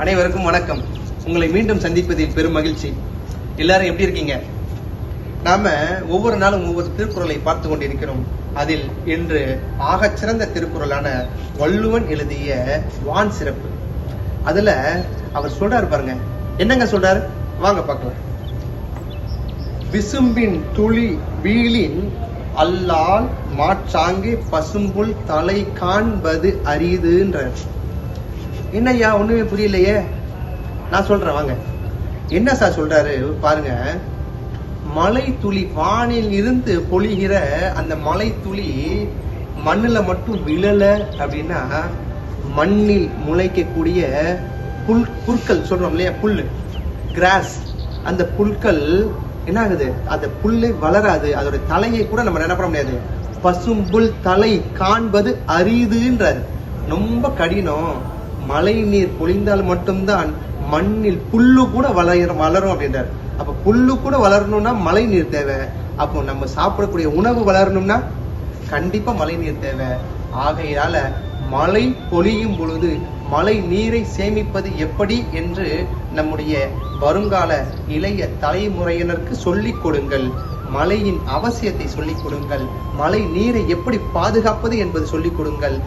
அனைவருக்கும் வணக்கம். உங்களை மீண்டும் சந்திப்பதில் பெரும் மகிழ்ச்சி. எல்லாரும் எப்படி இருக்கீங்க? நாம ஒவ்வொரு நாளும் ஒவ்வொரு திருக்குறளை பார்த்து கொண்டிருக்கிறோம். அதில் இன்று ஆகச்சிறந்த திருக்குறளான வள்ளுவன் எழுதிய வான் சிறப்பு. அதுல அவர் சொல்றாரு பாருங்க, என்னங்க சொல்றாரு வாங்க பார்க்கலாம். விசும்பின் துளி வீழின் அல்லால் மாற்றாங்கே பசும்புல் தலை காண்பது அரிதுன்றார். என்னய்யா ஒண்ணுமே புரியலையே, நான் சொல்றேன் வாங்க. என்ன சார் சொல்றாரு பாருங்க. மழை துளி வானில் இருந்து பொழிகிற அந்த மழை துளி மண்ணுல மட்டும் விழல அப்படின்னா மண்ணில் முளைக்கக்கூடிய புற்கள் சொல்றோம் இல்லையா, புல்லு, கிராஸ், அந்த புற்கள் என்ன ஆகுது, அந்த புல்லு வளராது. அதோட தலையை கூட நம்ம என்ன பண்ண முடியாது. பசும்புல் தலை காண்பது அரிதுன்றாரு. ரொம்ப கடினம். மழை நீர் பொழிந்தால் மட்டும்தான் மண்ணில் புல்லு கூட வளரும் அப்படின்றார். அப்ப புல்லு கூட வளரணும்னா மழை நீர் தேவை. அப்போ நம்ம சாப்பிடக்கூடிய உணவு வளரணும்னா கண்டிப்பா மழை நீர் தேவை. ஆகையால மழை பொழியும் பொழுது மழை நீரை சேமிப்பது எப்படி என்று நம்முடைய வருங்கால இளைய தலைமுறையினருக்கு சொல்லிக் கொடுங்கள். மழையின் அவசியத்தை சொல்லிக் கொடுங்கள். மழை நீரை எப்படி பாதுகாப்பது என்பது சொல்லிக் கொடுங்கள்.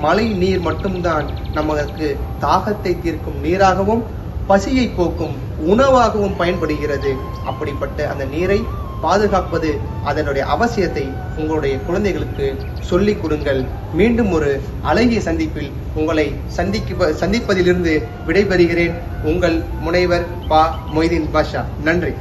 மழை நீர் மட்டும்தான் நமக்கு தாகத்தை தீர்க்கும் நீராகவும் பசியை போக்கும் உணவாகவும் பயன்படுகிறது. அப்படிப்பட்ட அந்த நீரை பாதுகாப்பது, அதனுடைய அவசியத்தை உங்களுடைய குழந்தைகளுக்கு சொல்லிக் கொடுங்கள். மீண்டும் ஒரு அழகிய சந்திப்பில் உங்களை சந்திப்பதிலிருந்து விடைபெறுகிறேன். உங்கள் முனைவர் பா. மொய்தீன் பாஷா. நன்றி.